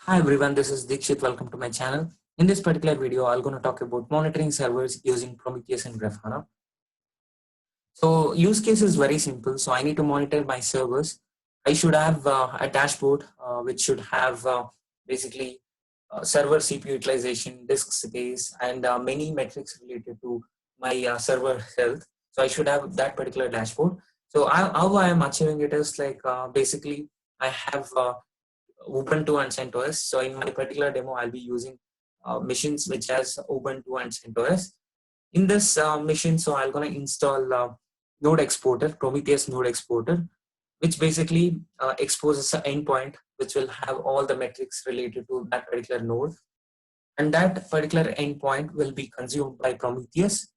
Hi everyone, this is Dikshit. Welcome to my channel. In this particular video, I'm going to talk about monitoring servers using Prometheus and Grafana. So use case is very simple. So I need to monitor my servers. I should have a dashboard which should have basically server CPU utilization, disk space, and many metrics related to my server health. So I should have that particular dashboard. So how I am achieving it is like basically I have Ubuntu and CentOS. So in my particular demo, I'll be using machines which has Ubuntu and CentOS. In this machine, so I'm gonna install Node Exporter, Prometheus Node Exporter, which basically exposes an endpoint which will have all the metrics related to that particular node, and that particular endpoint will be consumed by Prometheus,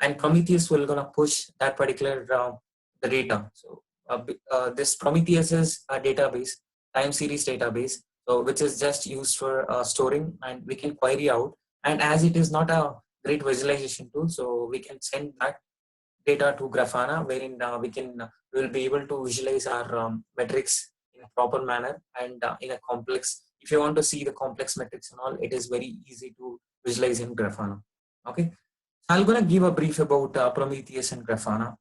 and Prometheus will gonna push that particular the data. So this Prometheus is a database, time series database, so which is just used for storing, and we can query out. And as it is not a great visualization tool, so we can send that data to Grafana, wherein we will be able to visualize our metrics in a proper manner and in a complex. If you want to see the complex metrics and all, it is very easy to visualize in Grafana. Okay, so I'm gonna give a brief about Prometheus and Grafana.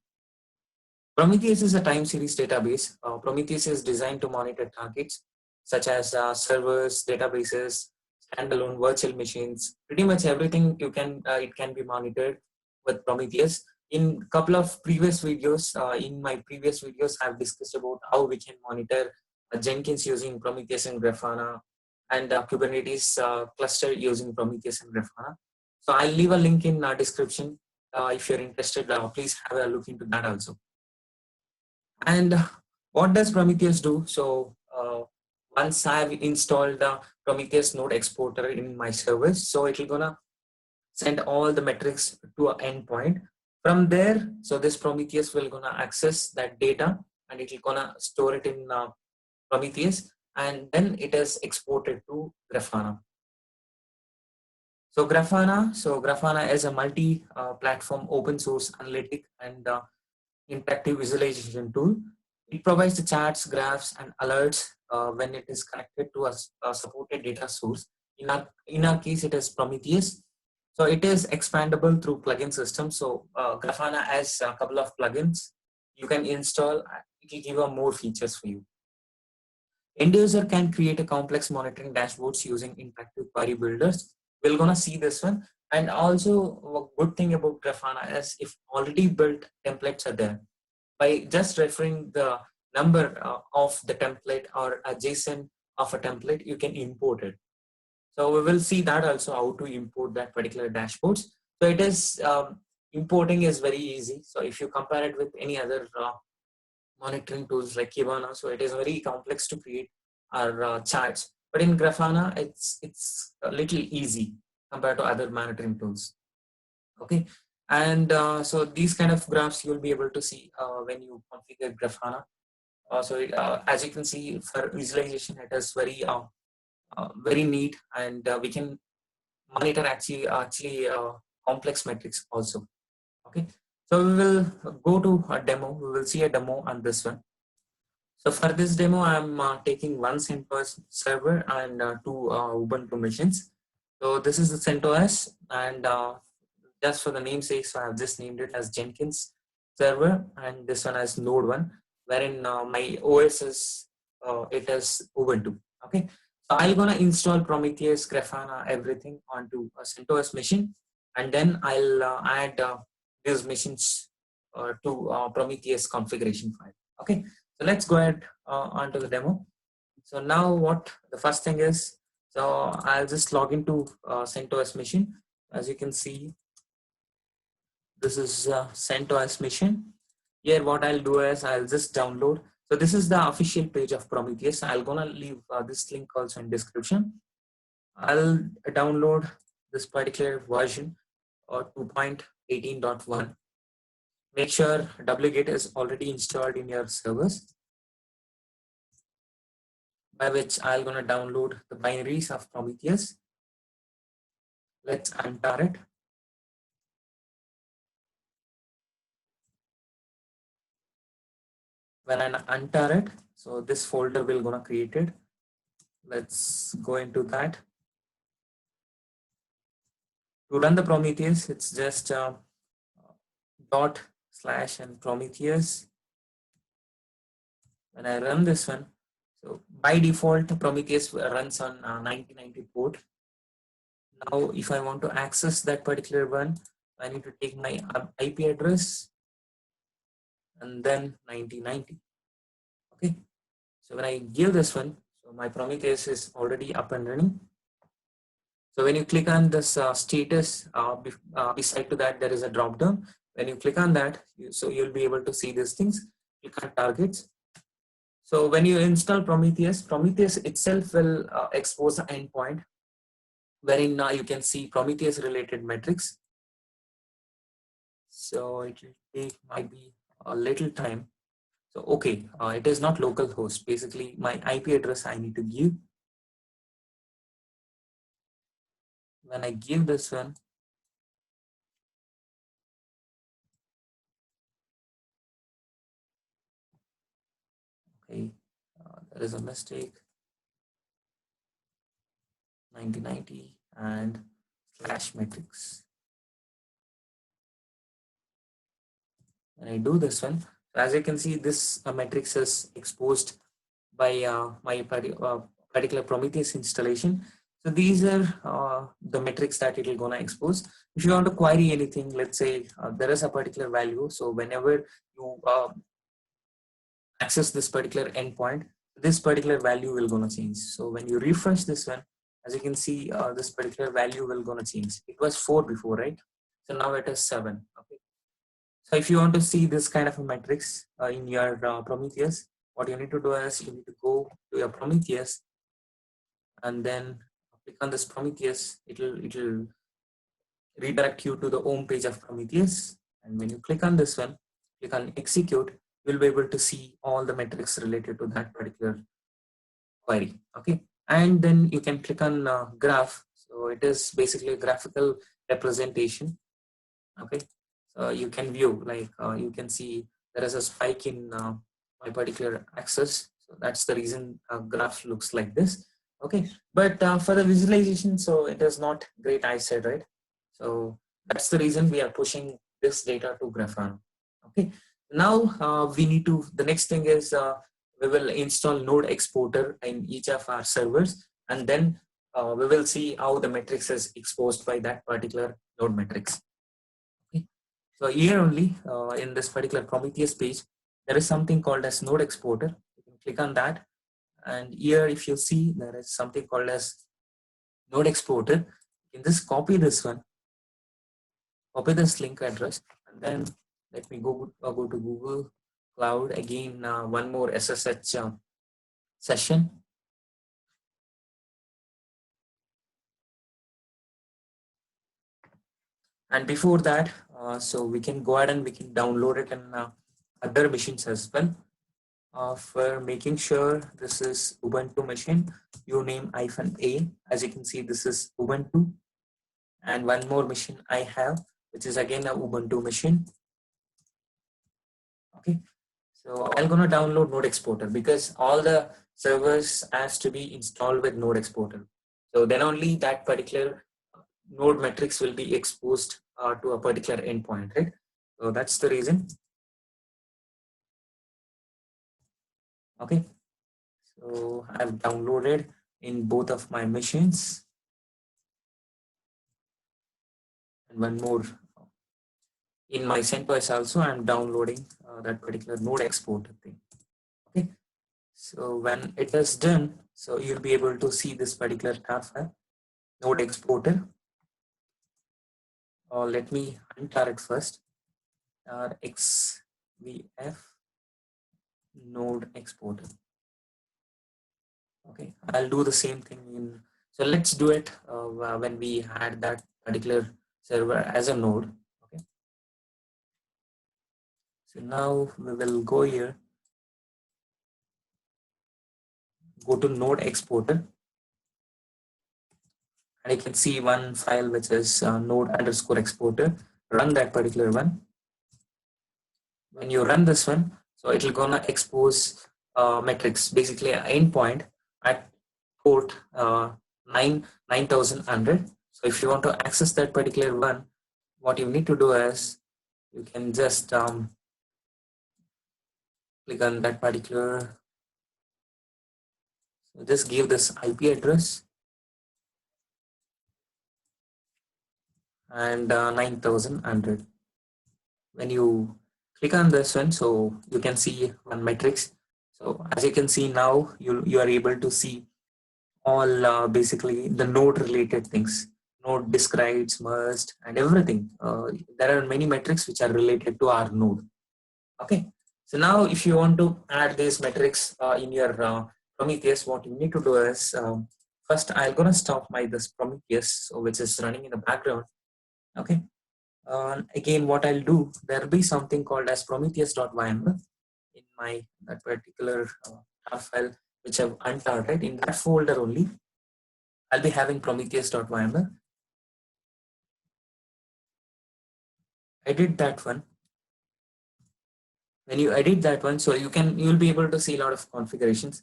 Prometheus is a time series database. Prometheus is designed to monitor targets such as servers, databases, standalone virtual machines. Pretty much everything it can be monitored with Prometheus. In couple of previous videos, in my previous videos, I've discussed about how we can monitor Jenkins using Prometheus and Grafana, and Kubernetes cluster using Prometheus and Grafana. So I'll leave a link in description. If you're interested, please have a look into that also. And what does Prometheus do? So once I've installed the Prometheus node exporter in my service, so it will gonna send all the metrics to an endpoint. From there, so this Prometheus will gonna access that data, and it will gonna store it in Prometheus, and then it is exported to Grafana. So Grafana is a multi-platform open source analytic and interactive visualization tool. It provides the charts, graphs, and alerts when it is connected to a supported data source. In our case, it is Prometheus. So it is expandable through plugin system. So Grafana has a couple of plugins you can install. It will give you more features for you. End user can create a complex monitoring dashboards using interactive query builders. We're gonna see this one. And also, a good thing about Grafana is if already built templates are there, by just referring the number of the template or a JSON of a template, you can import it. So we will see that also, how to import that particular dashboards. So it is importing is very easy. So if you compare it with any other monitoring tools like Kibana, so it is very complex to create our charts. But in Grafana, it's a little easy compared to other monitoring tools. Okay, and so these kind of graphs you'll be able to see when you configure Grafana. As you can see, for visualization, it is very neat, and we can monitor actually complex metrics also. Okay, so we will go to a demo. We will see a demo on this one. So for this demo, I'm taking one CentOS server and two Ubuntu machines. So this is the CentOS, and just for the namesake, so I've just named it as Jenkins server, and this one as Node one, wherein my OS is it is Ubuntu. Okay, so I'm gonna install Prometheus, Grafana, everything onto a CentOS machine, and then I'll add these machines to Prometheus configuration file. Okay, so let's go ahead onto the demo. So now what the first thing is, so I'll just log into CentOS machine. As you can see, this is CentOS machine. Here what I'll do is I'll just download. So this is the official page of Prometheus. I'll gonna leave this link also in description. I'll download this particular version or 2.18.1. Make sure wget is already installed in your servers, by which I'm gonna download the binaries of Prometheus. Let's untar it. When I untar it, so this folder will gonna create it, let's go into that. To run the Prometheus, it's just dot slash and Prometheus. When I run this one, so by default, Prometheus runs on 9090 port. Now, if I want to access that particular one, I need to take my IP address and then 9090. Okay. So when I give this one, so my Prometheus is already up and running. So when you click on this status, beside to that, there is a drop down. When you click on that, so you'll be able to see these things. Click on targets. So when you install Prometheus, Prometheus itself will expose an endpoint wherein now you can see Prometheus related metrics. So it will take might be a little time. So okay, it is not localhost. Basically, my IP address I need to give. When I give this one, okay, there is a mistake. 9090 and slash metrics. When I do this one, as you can see, this matrix is exposed by my particular Prometheus installation. So these are the metrics that it will gonna expose. If you want to query anything, let's say there is a particular value. So whenever you access this particular endpoint, this particular value will gonna change. So when you refresh this one, as you can see, this particular value will gonna change. It was 4 before, right? So now it is 7. Okay. So if you want to see this kind of a matrix in your Prometheus, what you need to do is you need to go to your Prometheus and then click on this Prometheus. It'll redirect you to the home page of Prometheus. And when you click on this one, click on execute, you'll be able to see all the metrics related to that particular query. Okay. And then you can click on graph. So it is basically a graphical representation. Okay. So you can view, like you can see there is a spike in my particular axis. So that's the reason graph looks like this. Okay. But for the visualization, so it is not great, I said, right? So that's the reason we are pushing this data to Grafana. Okay. Now we need to, the next thing is we will install Node Exporter in each of our servers, and then we will see how the matrix is exposed by that particular node matrix. Okay. So here only in this particular Prometheus page, there is something called as Node Exporter. You can click on that, and here if you see there is something called as Node Exporter. You can just copy this one, copy this link address, and then let me go to Google Cloud again. One more SSH session. And before that, so we can go ahead and we can download it in other machines as well. For making sure this is Ubuntu machine, you name -a. As you can see, this is Ubuntu. And one more machine I have, which is again a Ubuntu machine. Okay. So I'm gonna download Node Exporter because all the servers has to be installed with Node Exporter. So then only that particular node metrics will be exposed to a particular endpoint, right? So that's the reason. Okay. So I've downloaded in both of my machines. And one more in my CentOS also, I'm downloading that particular node exporter thing. Okay. So when it is done, so you'll be able to see this particular tab file, node exporter. Let me untar it first. XVF node exporter. Okay, I'll do the same thing in. So let's do it when we had that particular server as a node. Okay. So now we will go here, go to node exporter, and you can see one file which is node_exporter. Run that particular one. When you run this one, so it will gonna expose metrics, basically an endpoint at port 9100. So if you want to access that particular one, what you need to do is you can just click on that particular, so just give this IP address and 9100. When you click on this one, so you can see one matrix. So as you can see now, you are able to see all basically the node related things, node describes, merged, and everything. There are many metrics which are related to our node. Okay, so now if you want to add these metrics in your Prometheus, what you need to do is first I'm gonna stop my this Prometheus, so which is running in the background. Okay, again what I'll do, there'll be something called as prometheus.yml in my that particular file which I've untarted. In that folder only I'll be having prometheus.yml. Edit that one. When you edit that one, so you'll be able to see a lot of configurations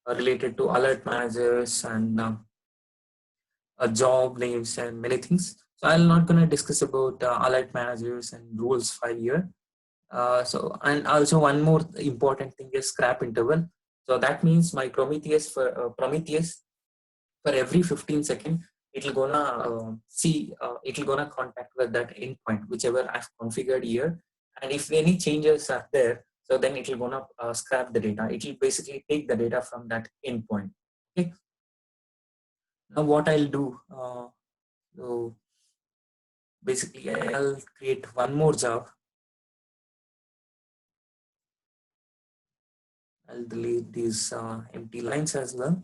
related to alert managers and job names and many things. So I'm not going to discuss about alert managers and rules file here. So and also one more important thing is scrap interval. So that means my Prometheus for every 15 seconds it'll gonna it'll gonna contact with that endpoint whichever I've configured here, and if any changes are there, so then it'll gonna scrap the data. It'll basically take the data from that endpoint. Okay, now what I'll do, so basically I'll create one more job. I'll delete these empty lines as well.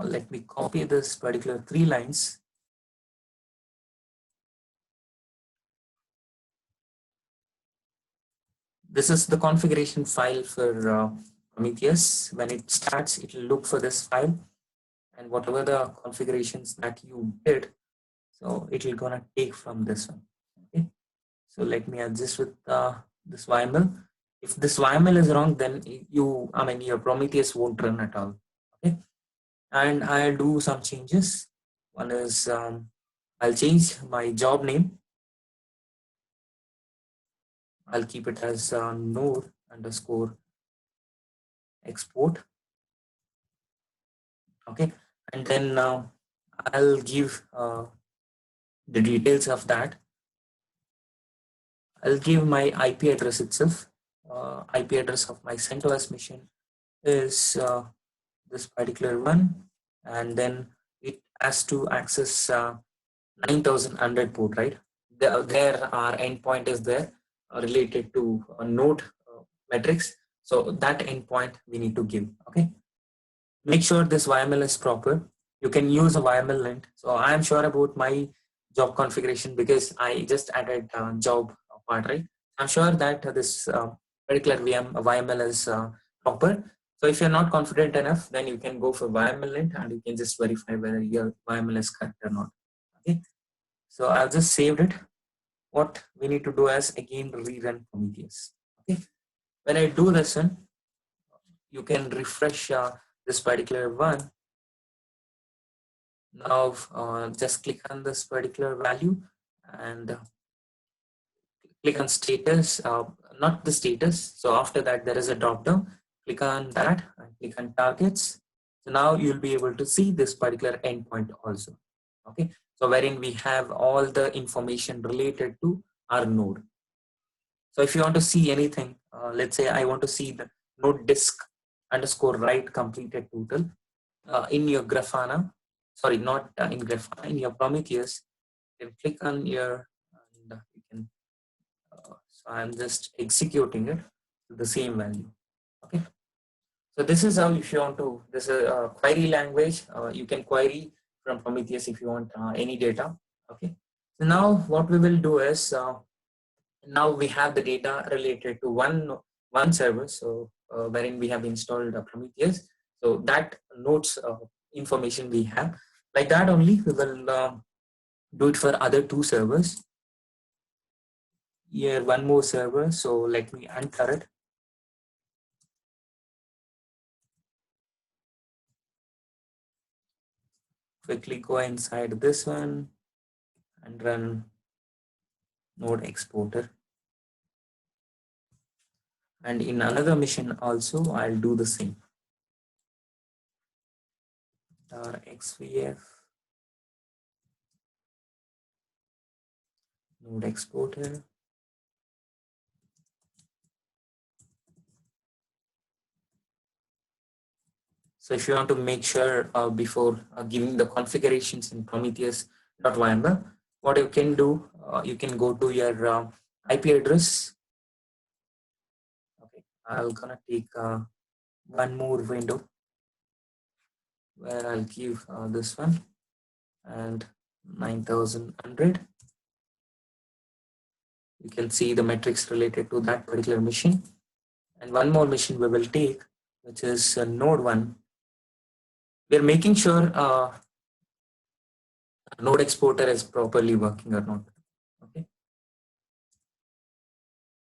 Let me copy this particular 3 lines. This is the configuration file for Prometheus. When it starts, it will look for this file, and whatever the configurations that you did, so it will gonna take from this one. Okay, so let me adjust with this YML. If this YML is wrong, then your Prometheus won't run at all. Okay, and I'll do some changes. One is I'll change my job name. I'll keep it as node underscore export. Okay, and then I'll give the details of that. I'll give my IP address itself. IP address of my CentOS machine is this particular one, and then it has to access 9100 port, right? There our endpoint is there related to a node metrics. So that endpoint we need to give. Okay, make sure this YML is proper. You can use a YML lint. So I am sure about my job configuration because I just added job part, right? I'm sure that this particular YML is proper. So if you're not confident enough, then you can go for YML lint and you can just verify whether your YML is correct or not. Okay. So I've just saved it. What we need to do is again rerun Prometheus. Okay. When I do this one, you can refresh this particular one. Now just click on this particular value and click on status, not the status. So after that there is a drop down, click on that and click on targets. So now you'll be able to see this particular endpoint also. Okay, so wherein we have all the information related to our node. So if you want to see anything, let's say I want to see the node disk underscore write completed total in your Grafana, sorry, not in Grafana, in your Prometheus, you can click on your, and you can, so I'm just executing it to the same value. Okay. So this is how, if you want to, this is a query language, you can query from Prometheus if you want any data. Okay. So now what we will do is, now we have the data related to one server, so wherein we have installed Prometheus. So that nodes information we have, like that only we will do it for other 2 servers. Here one more server, so let me untar it. quickly go inside this one and run node exporter. And in another mission also, I'll do the same. XVF node exporter. So if you want to make sure before giving the configurations in Prometheus.yaml, what you can do, you can go to your IP address. Okay, I'm gonna take one more window where I'll give this one and 9100. You can see the metrics related to that particular mission. And one more mission we will take, which is node 1. We're making sure node exporter is properly working or not. Okay.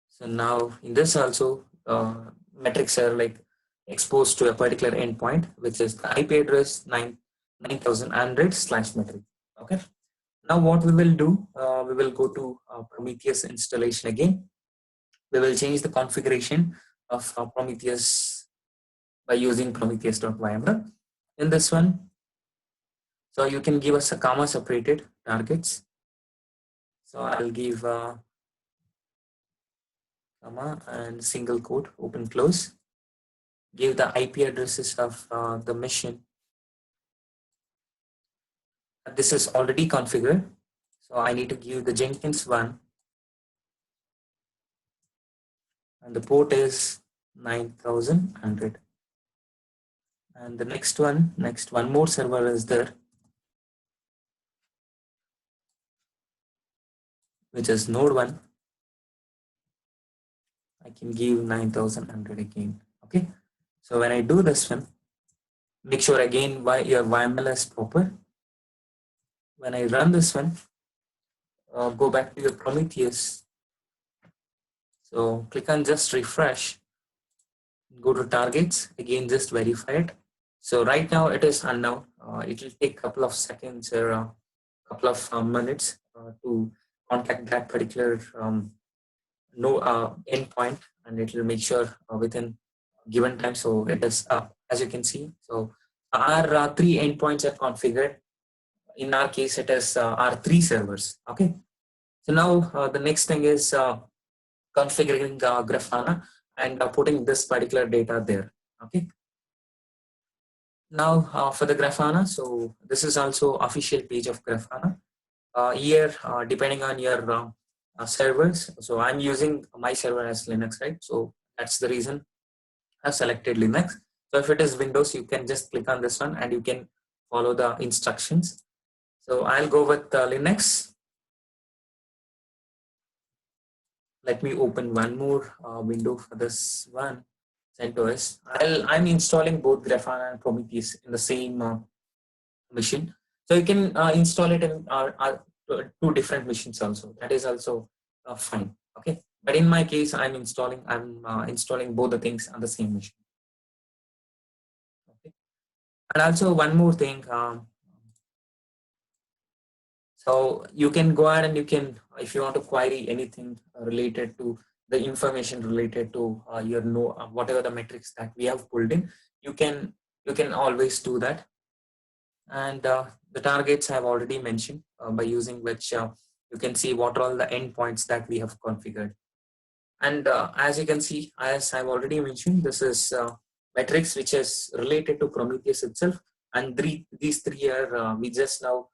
So now in this also, metrics are like exposed to a particular endpoint, which is the IP address 9100/metric. Okay. Now what we will do, we will go to Prometheus installation again. We will change the configuration of Prometheus by using Prometheus.yaml. In this one, so you can give us a comma separated targets. So I'll give comma and single quote open close. Give the IP addresses of the mission. This is already configured. So I need to give the Jenkins one. And the port is 9100. And the next one more server is there, which is node 1. I can give 9100 again. Okay. So when I do this one, make sure again why your YML is proper. When I run this one, go back to your Prometheus. So click on just refresh. Go to targets again, just verify it. So right now it is unknown. It will take a couple of seconds or a couple of minutes to contact that particular endpoint, and it will make sure within given time. So it is as you can see. So our 3 endpoints are configured. In our case, it is our 3 servers. Okay. So now the next thing is configuring Grafana and putting this particular data there. Okay. Now for the Grafana, so this is also official page of Grafana. Here, depending on your servers, so I'm using my server as Linux, right? So that's the reason I've selected Linux. So if it is Windows, you can just click on this one and you can follow the instructions. So I'll go with Linux. Let me open one more window for this one. CentOS. I'm installing both Grafana and Prometheus in the same machine. So you can install it in 2 different machines also. That is also fine. Okay. But in my case, I'm installing both the things on the same machine. Okay. And also one more thing. So you can go ahead and you can, if you want to query anything related to the information related to your whatever the metrics that we have pulled in, you can always do that. And the targets I have already mentioned by using which you can see what are all the endpoints that we have configured. And as you can see, as I've already mentioned, this is metrics which is related to Prometheus itself. And these 3 are we just now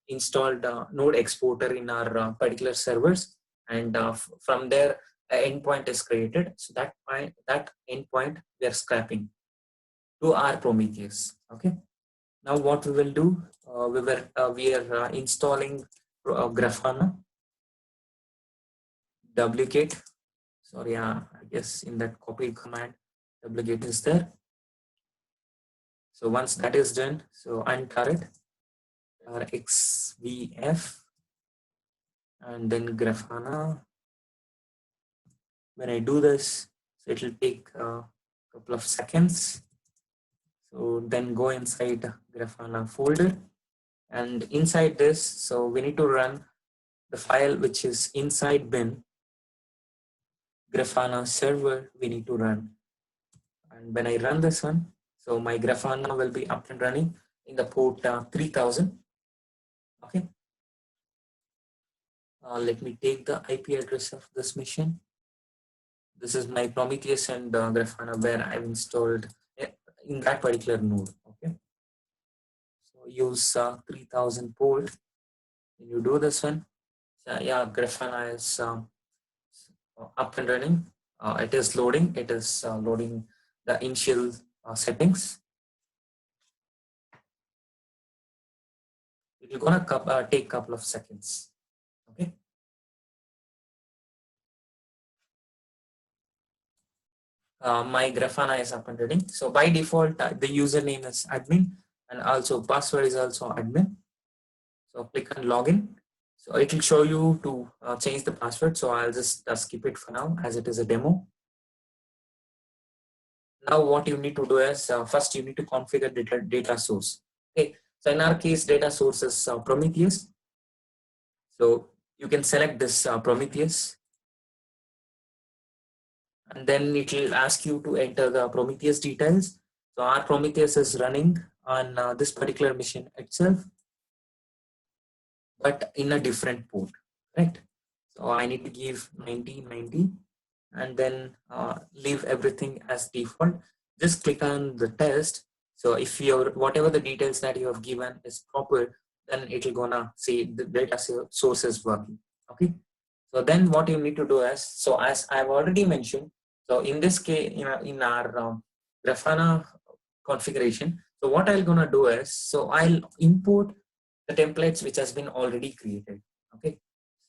installed node exporter in our particular servers, and from there endpoint is created. So that endpoint we are scrapping to our Prometheus. Okay. Now what we will do, we are installing Grafana wget. Sorry, I guess in that copy command, wget is there. So once that is done, so untar it, xvf, and then Grafana. When I do this, so it will take a couple of seconds. So then go inside Grafana folder And inside this, so we need to run the file which is inside bin Grafana server we need to run. And when I run this one, so my Grafana will be up and running in the port 3000. Okay. Let me take the IP address of this machine. This is my Prometheus and Grafana where I've installed in that particular node. Okay. So use 3000 port. When you do this one, yeah, Grafana is up and running. It is loading. It is loading the initial settings. It will gonna take a couple of seconds. Okay. My Grafana is up and running. So by default, the username is admin and also password is also admin. So click on login. So it will show you to change the password. So I'll just skip it for now as it is a demo. Now what you need to do is first you need to configure data source. Okay. So in our case, data source is Prometheus. So you can select this Prometheus. And then it will ask you to enter the Prometheus details. So our Prometheus is running on this particular machine itself, but in a different port, right? So I need to give 9090 and then leave everything as default. Just click on the test. So if your whatever the details that you have given is proper, then it will gonna say the data source is working. Okay. So then what you need to do is, so as I've already mentioned, so in this case, in our Grafana configuration, so what I'm gonna do is, so I'll import the templates which has been already created. Okay,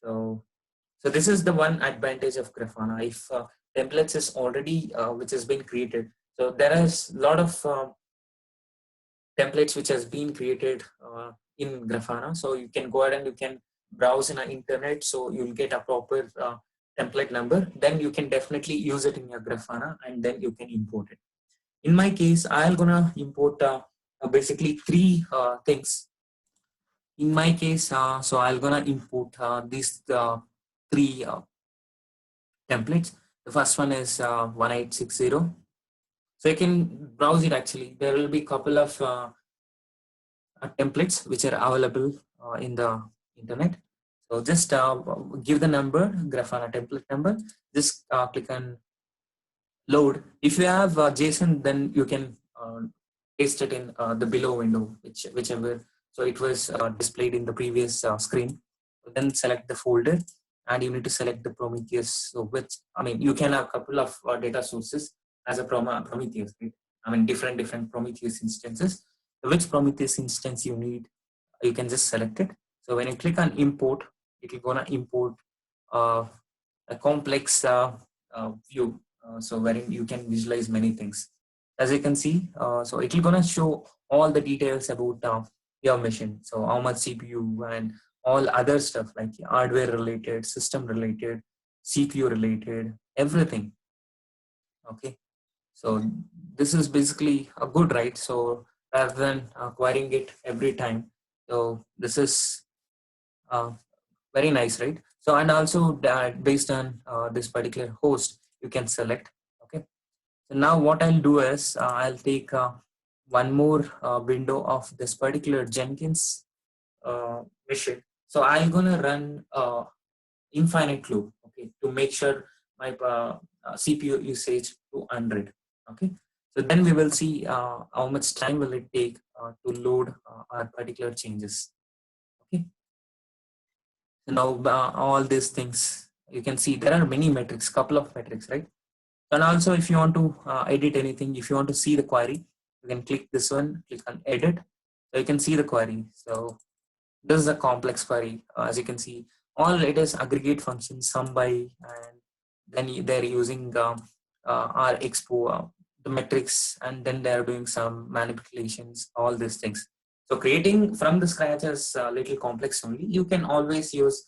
so this is the one advantage of Grafana. If templates is already which has been created, so there is a lot of templates which has been created in Grafana. So you can go ahead and you can browse in the internet. So you'll get a proper template number. Then you can definitely use it in your Grafana and then you can import it. In my case, I'm gonna import basically three things. In my case, so I'm gonna import these three templates. The first one is 1860. So you can browse it actually. There will be a couple of templates which are available in the internet. So just give the number, Grafana template number. Just click on load. If you have JSON, then you can paste it in the below window, whichever. So it was displayed in the previous screen. Then select the folder, and you need to select the Prometheus. So which, I mean, you can have a couple of data sources as a Prometheus. Right? I mean, different Prometheus instances. So which Prometheus instance you need, you can just select it. So when you click on import, it will gonna import a complex view. So wherein you can visualize many things. As you can see, so it will gonna show all the details about your machine. So how much CPU and all other stuff like hardware related, system related, CPU related, everything. Okay. So this is basically a good, right? So rather than acquiring it every time. So this is uh, very nice, right? So and also that based on this particular host, you can select. Okay. So now what I'll do is I'll take one more window of this particular Jenkins machine. So I'm gonna run infinite loop, okay, to make sure my CPU usage to 100. Okay, so then we will see how much time will it take to load our particular changes. Okay, so now all these things you can see there are many metrics, couple of metrics, right? And also if you want to edit anything, if you want to see the query, you can click this one, click on edit, so you can see the query. So this is a complex query. As you can see, all it is aggregate functions, sum by, and then they're using our expo, the metrics, and then they're doing some manipulations, all these things. So creating from the scratch is a little complex only. You can always use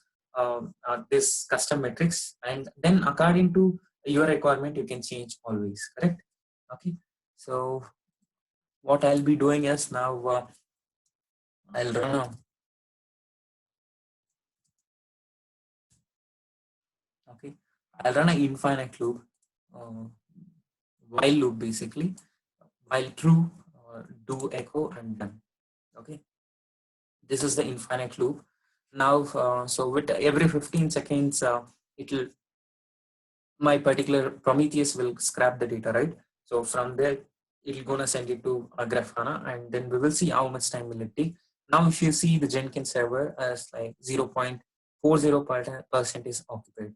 this custom metrics, and then according to your requirement, you can change always, correct? Okay. So what I'll be doing is now I'll run I'll run an infinite loop, while loop basically, while true, do echo and done. Okay, this is the infinite loop. Now, so with every 15 seconds, it'll my particular Prometheus will scrap the data, right? So from there, it'll gonna send it to Grafana, and then we will see how much time will it take. Now, if you see the Jenkins server as like 0.40% is occupied.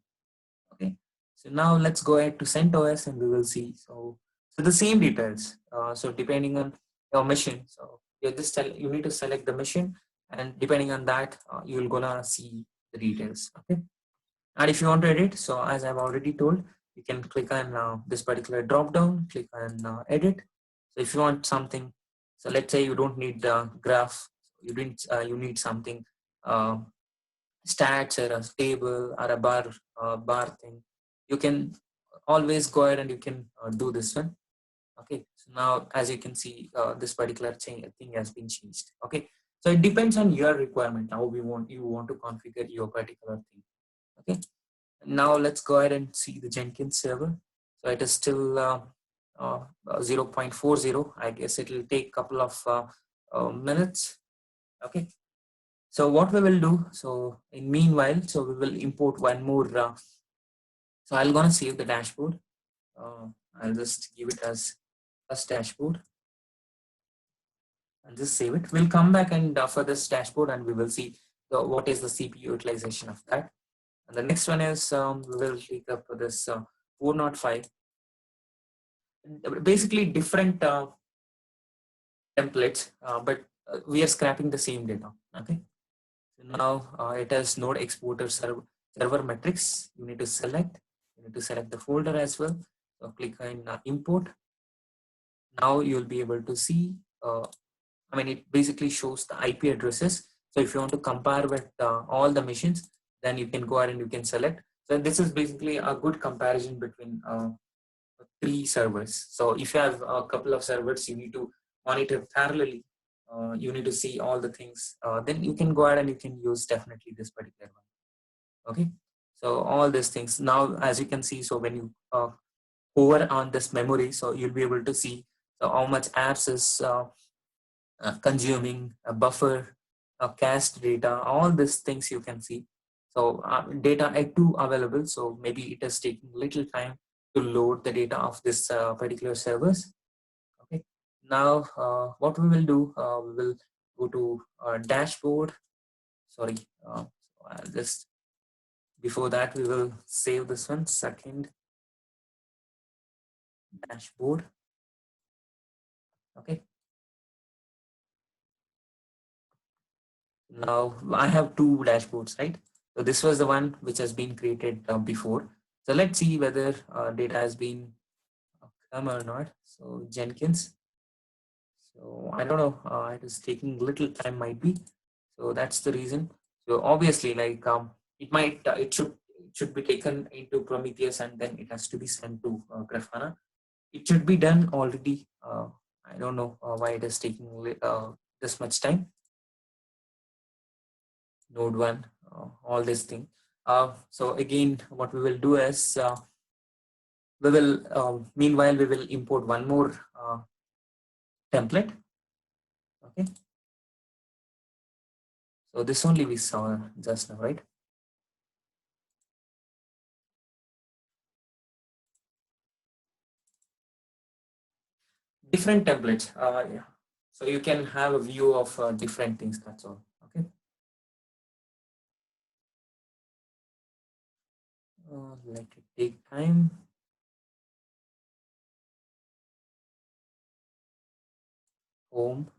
Okay, so now let's go ahead to CentOS and we will see. So the same details. So depending on your mission, so you need to select the mission, and depending on that, you're gonna see the details. Okay. And if you want to edit, so as I've already told, you can click on this particular drop down, click on edit. So if you want something, so let's say you don't need the graph, you need something uh, stats or a table or a bar thing. You can always go ahead and you can do this one. Okay, so now as you can see, this particular thing has been changed. Okay, so it depends on your requirement how you want to configure your particular thing. Okay, now let's go ahead and see the Jenkins server. So it is still 0.40. I guess it will take a couple of minutes. Okay. So what we will do, so in meanwhile, so we will import one more. So I'm gonna save the dashboard. I'll just give it as first dashboard and just save it. We'll come back and for this dashboard and we will see what is the CPU utilization of that. And the next one is we will take up this 405. Basically different templates, but we are scrapping the same data. Okay. So now it has node exporter server metrics. You need to select. You need to select the folder as well. So click on import. Now you'll be able to see. I mean, it basically shows the IP addresses. So if you want to compare with all the machines, then you can go ahead and you can select. So this is basically a good comparison between 3 servers. So if you have a couple of servers, you need to monitor parallelly. You need to see all the things. Then you can go ahead and you can use definitely this particular one. Okay. So all these things now, as you can see, so when you hover on this memory, so you'll be able to see so how much apps is consuming a buffer, cached data, all these things you can see. So data are too available, so maybe it is taking little time to load the data of this particular servers. Okay. Now what we will do, we will go to our dashboard. Sorry, I'll just before that we will save this one. Second dashboard. Okay. Now I have 2 dashboards, right? So this was the one which has been created before. So let's see whether data has been come or not. So Jenkins. So I don't know. It is taking little time, might be. So that's the reason. So obviously, like it should be taken into Prometheus and then it has to be sent to Grafana. It should be done already. I don't know why it is taking this much time. Node 1, all this thing. So again, what we will do is we will meanwhile we will import one more template. Okay. So this only we saw just now, right? Different templates. Yeah. So you can have a view of different things. That's all. Okay. Let it take time. Home.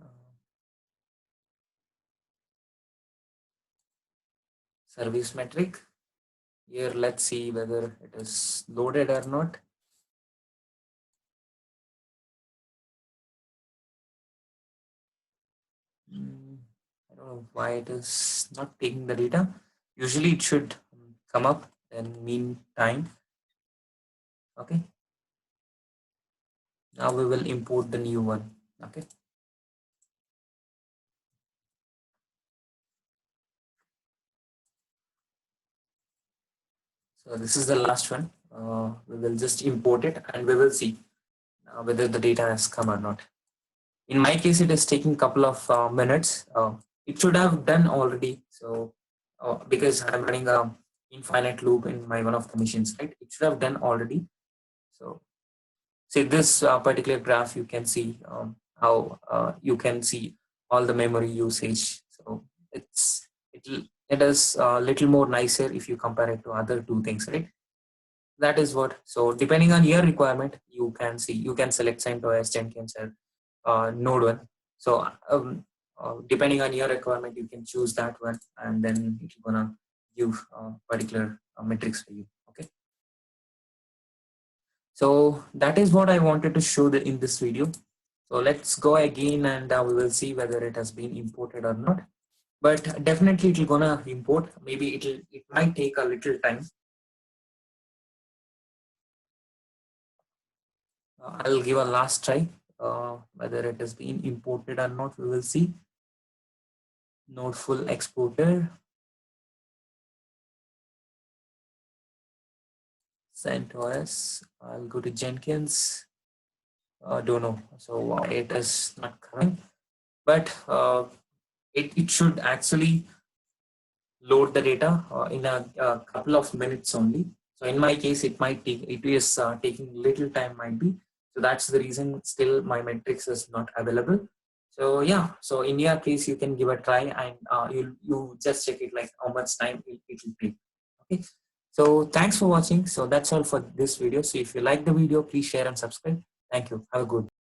Service metric. Here, let's see whether it is loaded or not. I don't know why it is not taking the data. Usually it should come up in meantime. Okay. Now we will import the new one. Okay. So this is the last one. We will just import it and we will see whether the data has come or not. In my case, it is taking a couple of minutes. It should have done already. So because I'm running a infinite loop in my one of the machines, right? It should have done already. So see this particular graph, you can see how you can see all the memory usage. So it is a little more nicer if you compare it to other two things, right? That is what. So depending on your requirement, you can select CentOS, Jenkins, or Node one. So depending on your requirement, you can choose that one, and then it's gonna give particular metrics for you. Okay. So that is what I wanted to show in this video. So let's go again and we will see whether it has been imported or not. But definitely it will gonna import. Maybe it might take a little time. I'll give a last try. Whether it has been imported or not, we will see. Node full exporter. CentOS. I'll go to Jenkins. Don't know. So it is not coming. But it should actually load the data in a couple of minutes only. So in my case, it is taking little time might be. So that's the reason still my metrics is not available. So yeah, so in your case, you can give a try and you just check it like how much time it will take. Okay. So thanks for watching. So that's all for this video. So if you like the video, please share and subscribe. Thank you. Have a good